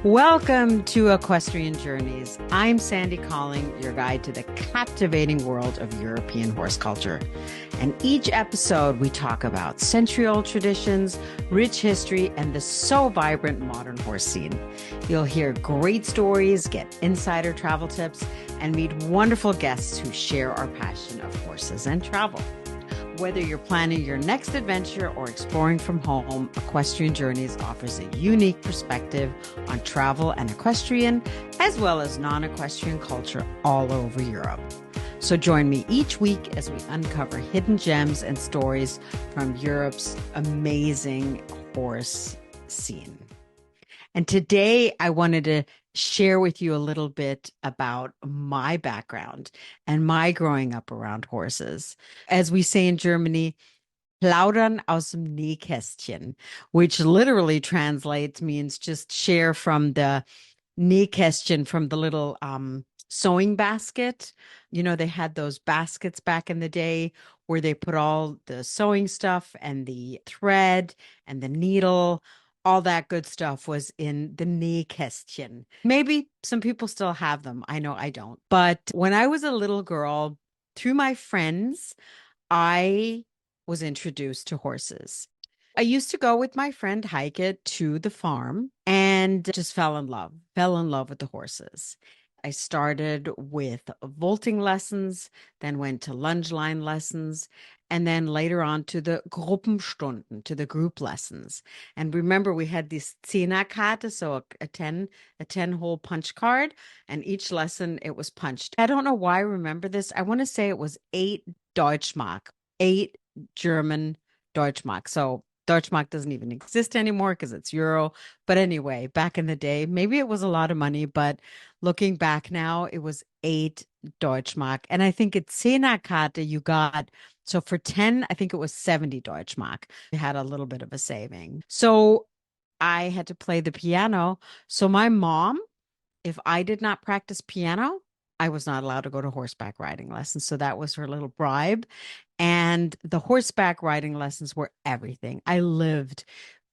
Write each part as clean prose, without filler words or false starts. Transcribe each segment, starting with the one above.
Welcome to Equestrian Journeys. I'm Sandy Colling, your guide to the captivating world of European horse culture. And each episode, we talk about century-old traditions, rich history, and the so vibrant modern horse scene. You'll hear great stories, get insider travel tips, and meet wonderful guests who share our passion of horses and travel. Whether you're planning your next adventure or exploring from home, Equestrian Journeys offers a unique perspective on travel and equestrian, as well as non-equestrian culture all over Europe. So join me each week as we uncover hidden gems and stories from Europe's amazing horse scene. And today I wanted to share with you a little bit about my background and my growing up around horses. As we say in Germany, plaudern aus dem Nähkästchen, which literally translates means just share from the Nähkästchen, from the little sewing basket. You know, they had those baskets back in the day where they put all the sewing stuff and the thread and the needle. All that good stuff was in the Nähkästchen. Maybe some people still have them. I know I don't. But when I was a little girl, through my friends, I was introduced to horses. I used to go with my friend Heike to the farm and just fell in love with the horses. I started with vaulting lessons, then went to lunge line lessons, and then later on to the Gruppenstunden, to the group lessons. And remember, we had this Zehnerkarte, so a 10-hole punch card, and each lesson it was punched. I don't know why I remember this. I want to say it was 8 Deutschmark, 8 German Deutschmark. So Deutschmark doesn't even exist anymore because it's euro. But anyway, back in the day, maybe it was a lot of money, but looking back now, it was 8 Deutschmark. And I think it's Zehnerkarte you got. So for 10, I think it was 70 Deutschmark. You had a little bit of a saving. So I had to play the piano. So my mom, if I did not practice piano, I was not allowed to go to horseback riding lessons. So that was her little bribe. And the horseback riding lessons were everything. I lived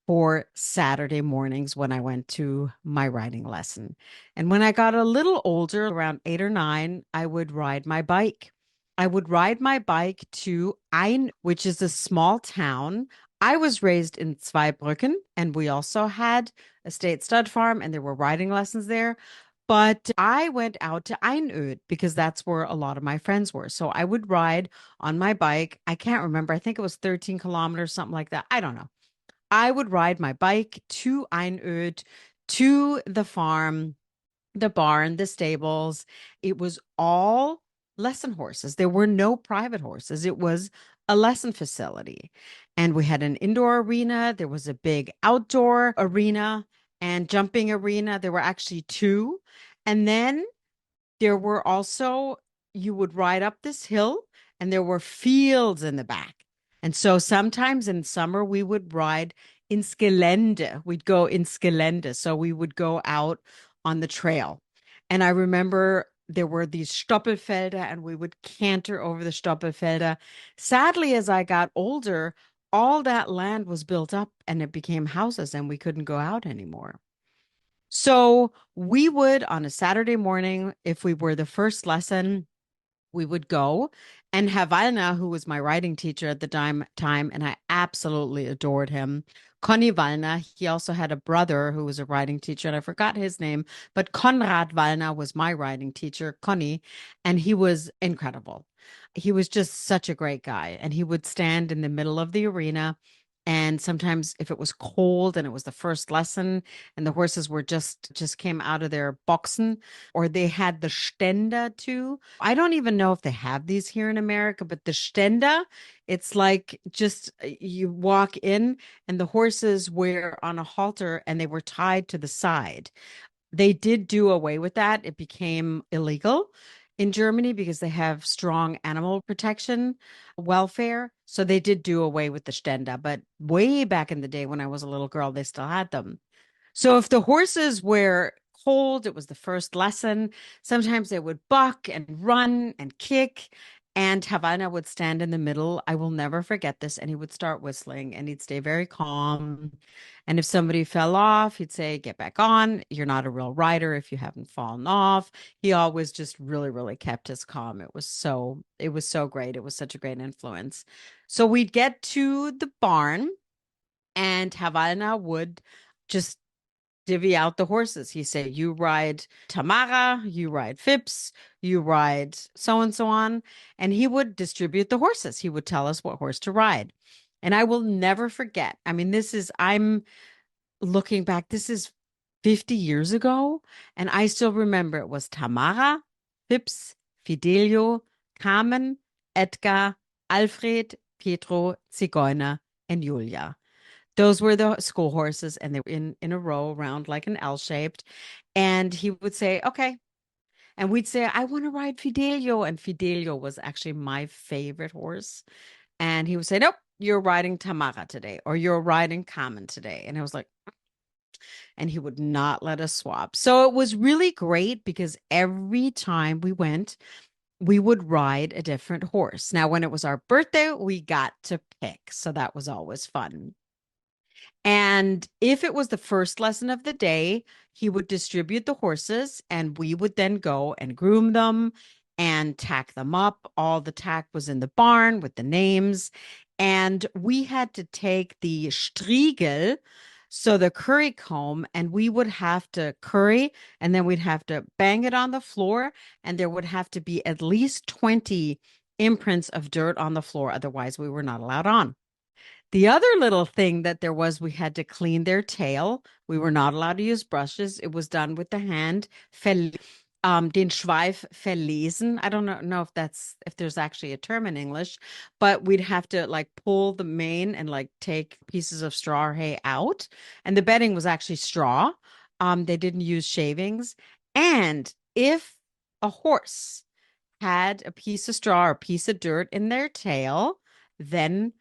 for Saturday mornings when I went to my riding lesson. And when I got a little older, around 8 or 9, I would ride my bike. I would ride my bike to Ein, which is a small town. I was raised in Zweibrücken, and we also had a state stud farm, and there were riding lessons there. But I went out to Einöd because that's where a lot of my friends were. So I would ride on my bike. I can't remember. I think it was 13 kilometers, something like that. I don't know. I would ride my bike to Einöd, to the farm, the barn, the stables. It was all lesson horses. There were no private horses. It was a lesson facility. And we had an indoor arena. There was a big outdoor arena and jumping arena. There were actually two. And then there were also, you would ride up this hill and there were fields in the back. And so sometimes in summer, we would ride ins Gelände. We'd go ins Gelände. So we would go out on the trail. And I remember there were these Stoppelfelder and we would canter over the Stoppelfelder. Sadly, as I got older, all that land was built up and it became houses and we couldn't go out anymore. So we would, on a Saturday morning, if we were the first lesson, we would go. And Havalna, who was my writing teacher at the time, and I absolutely adored him. Conny Wallner, he also had a brother who was a writing teacher, and I forgot his name, but Konrad Wallner was my writing teacher, Conny, and he was incredible. He was just such a great guy, and he would stand in the middle of the arena. And sometimes if it was cold and it was the first lesson and the horses were just came out of their boxen, or they had the Stände too. I don't even know if they have these here in America, but the Stände, it's like just you walk in and the horses were on a halter and they were tied to the side. They did do away with that. It became illegal in Germany because they have strong animal protection welfare. So they did do away with the Stände, but way back in the day when I was a little girl, they still had them. So if the horses were cold, it was the first lesson. Sometimes they would buck and run and kick. And Havana would stand in the middle. I will never forget this. And he would start whistling and he'd stay very calm. And if somebody fell off, he'd say, "Get back on. You're not a real rider if you haven't fallen off." He always just really, really kept his calm. It was so great. It was such a great influence. So we'd get to the barn and Havana would just divvy out the horses. He said, "You ride Tamara, you ride Phipps, you ride so and so on." And he would distribute the horses. He would tell us what horse to ride. And I will never forget. I mean, I'm looking back, this is 50 years ago. And I still remember it was Tamara, Phipps, Fidelio, Carmen, Edgar, Alfred, Pietro, Zigeuner, and Julia. Those were the school horses, and they were in a row around like an L shaped. And he would say, "Okay." And we'd say, "I want to ride Fidelio." And Fidelio was actually my favorite horse. And he would say, "Nope, you're riding Tamara today, or you're riding Carmen today." And I was like, and he would not let us swap. So it was really great because every time we went, we would ride a different horse. Now, when it was our birthday, we got to pick. So that was always fun. And if it was the first lesson of the day, he would distribute the horses and we would then go and groom them and tack them up. All the tack was in the barn with the names. And we had to take the striegel, so the curry comb, and we would have to curry and then we'd have to bang it on the floor. And there would have to be at least 20 imprints of dirt on the floor. Otherwise, we were not allowed on. The other little thing that there was, we had to clean their tail. We were not allowed to use brushes. It was done with the hand. Den Schweif verlesen. I don't know if there's actually a term in English, but we'd have to like pull the mane and like take pieces of straw or hay out. And the bedding was actually straw. They didn't use shavings. And if a horse had a piece of straw or a piece of dirt in their tail, then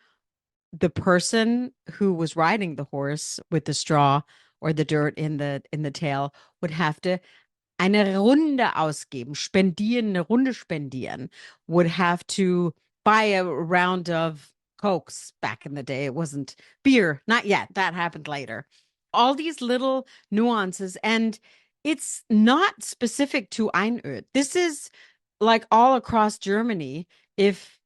the person who was riding the horse with the straw or the dirt in the tail would have to eine Runde ausgeben, spendieren, eine Runde spendieren, would have to buy a round of Cokes back in the day. It wasn't beer, not yet. That happened later. All these little nuances, and it's not specific to Einöd. This is like all across Germany. If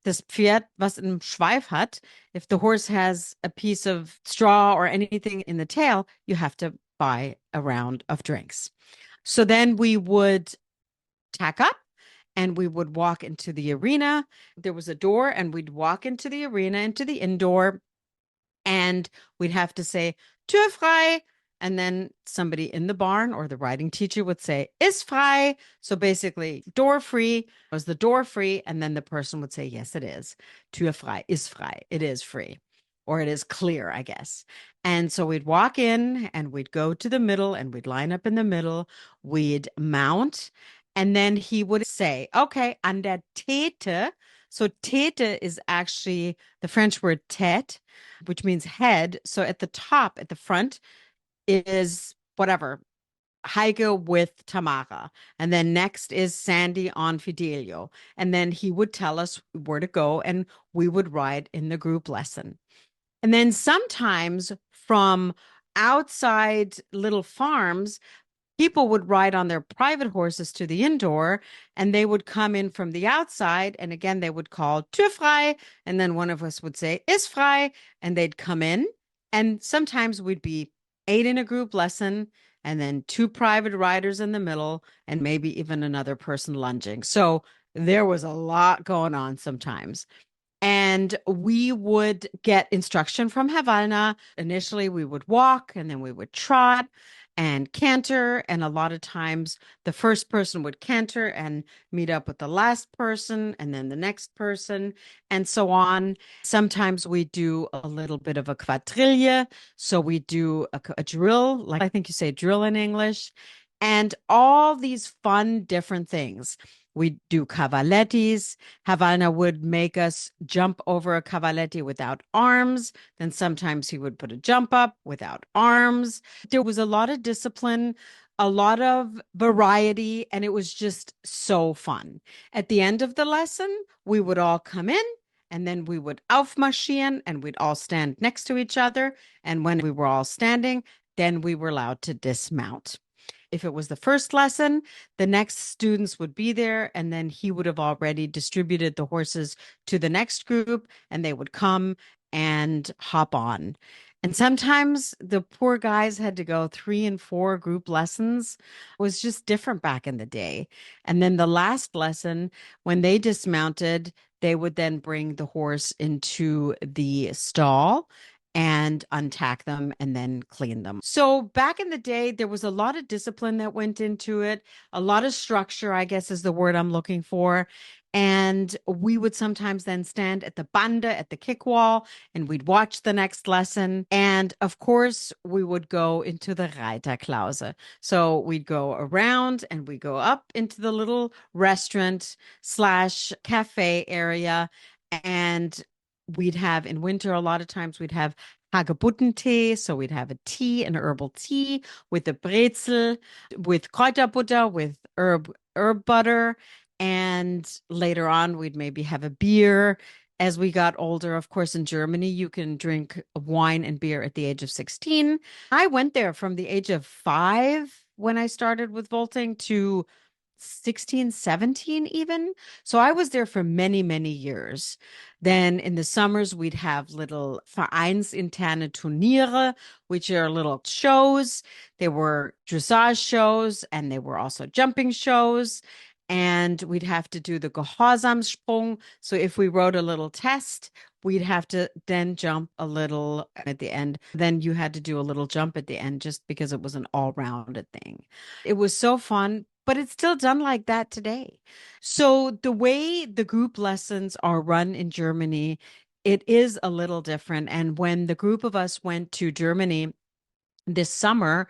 das Pferd was im Schweif hat, if the horse has a piece of straw or anything in the tail, you have to buy a round of drinks. So then we would tack up and we would walk into the arena. There was a door, and we'd walk into the arena, into the indoor, and we'd have to say, "Tür frei." And then somebody in the barn or the riding teacher would say, "Ist frei." So basically, door free. Was the door free? And then the person would say, "Yes, it is. Tür frei, ist frei. It is free." Or it is clear, I guess. And so we'd walk in and we'd go to the middle and we'd line up in the middle. We'd mount. And then he would say, "Okay, an der Tete." So Tete is actually the French word tête, which means head. So at the top, at the front, is whatever, Heike with Tamara. And then next is Sandy on Fidelio. And then he would tell us where to go and we would ride in the group lesson. And then sometimes from outside little farms, people would ride on their private horses to the indoor and they would come in from the outside. And again, they would call Tür frei. And then one of us would say, "Ist frei." And they'd come in. And sometimes we'd be 8 in a group lesson and then 2 private riders in the middle and maybe even another person lunging. So there was a lot going on sometimes. And we would get instruction from Havalna. Initially, we would walk and then we would trot and canter. And a lot of times, the first person would canter and meet up with the last person and then the next person and so on. Sometimes we do a little bit of a quadrille. So we do a drill, like I think you say drill in English, and all these fun different things. We do cavalettis. Havana would make us jump over a cavaletti without arms. Then sometimes he would put a jump up without arms. There was a lot of discipline, a lot of variety, and it was just so fun. At the end of the lesson, we would all come in and then we would aufmarschieren and we'd all stand next to each other. And when we were all standing, then we were allowed to dismount. If it was the first lesson, the next students would be there, and then he would have already distributed the horses to the next group, and they would come and hop on. And sometimes the poor guys had to go 3 and 4 group lessons. It was just different back in the day. And then the last lesson, when they dismounted, they would then bring the horse into the stall and untack them and then clean them. So back in the day, there was a lot of discipline that went into it, a lot of structure, I guess is the word I'm looking for. And we would sometimes then stand at the banda, at the kick wall, and we'd watch the next lesson. And of course, we would go into the Reiterklause. So we'd go around and we go up into the little restaurant slash cafe area. And we'd have in winter, a lot of times we'd have Hagebuttentee. So we'd have a tea, an herbal tea with a brezel, with Kräuterbutter, with herb butter. And later on, we'd maybe have a beer. As we got older, of course, in Germany, you can drink wine and beer at the age of 16. I went there from the age of 5 when I started with vaulting to 16, 17 even. So I was there for many, many years. Then in the summers, we'd have little vereinsinterne Turniere, which are little shows. There were dressage shows and there were also jumping shows. And we'd have to do the Gehorsamsprung. So if we wrote a little test, we'd have to then jump a little at the end. Then you had to do a little jump at the end just because it was an all-rounded thing. It was so fun, but it's still done like that today. So the way the group lessons are run in Germany, it is a little different. And when the group of us went to Germany this summer,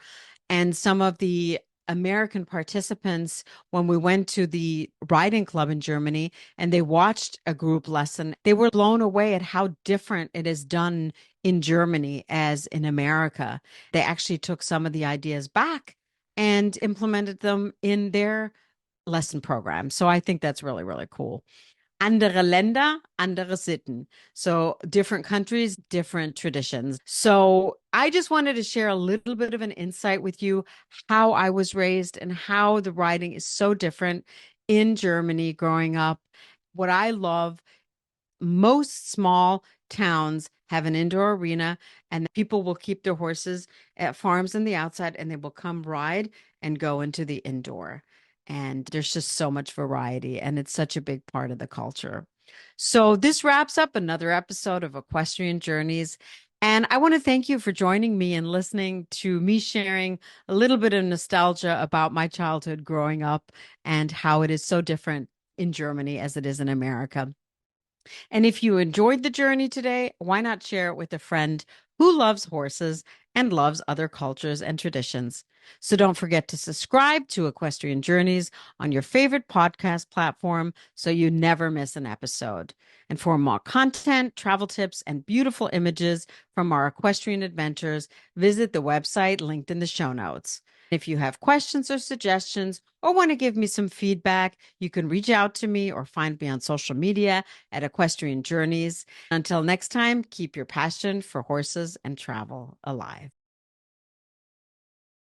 and some of the American participants, when we went to the riding club in Germany and they watched a group lesson, they were blown away at how different it is done in Germany as in America. They actually took some of the ideas back and implemented them in their lesson program. So I think that's really, really cool. Andere Länder, andere Sitten. So different countries, different traditions. So I just wanted to share a little bit of an insight with you how I was raised and how the riding is so different in Germany growing up. What I love, most small towns have an indoor arena and people will keep their horses at farms in the outside and they will come ride and go into the indoor. And there's just so much variety and it's such a big part of the culture. So this wraps up another episode of Equestrian Journeys. And I want to thank you for joining me and listening to me sharing a little bit of nostalgia about my childhood growing up and how it is so different in Germany as it is in America. And if you enjoyed the journey today, why not share it with a friend who loves horses and loves other cultures and traditions? So don't forget to subscribe to Equestrian Journeys on your favorite podcast platform so you never miss an episode. And for more content, travel tips, and beautiful images from our equestrian adventures, visit the website linked in the show notes. If you have questions or suggestions or want to give me some feedback, you can reach out to me or find me on social media at Equestrian Journeys. Until next time, keep your passion for horses and travel alive.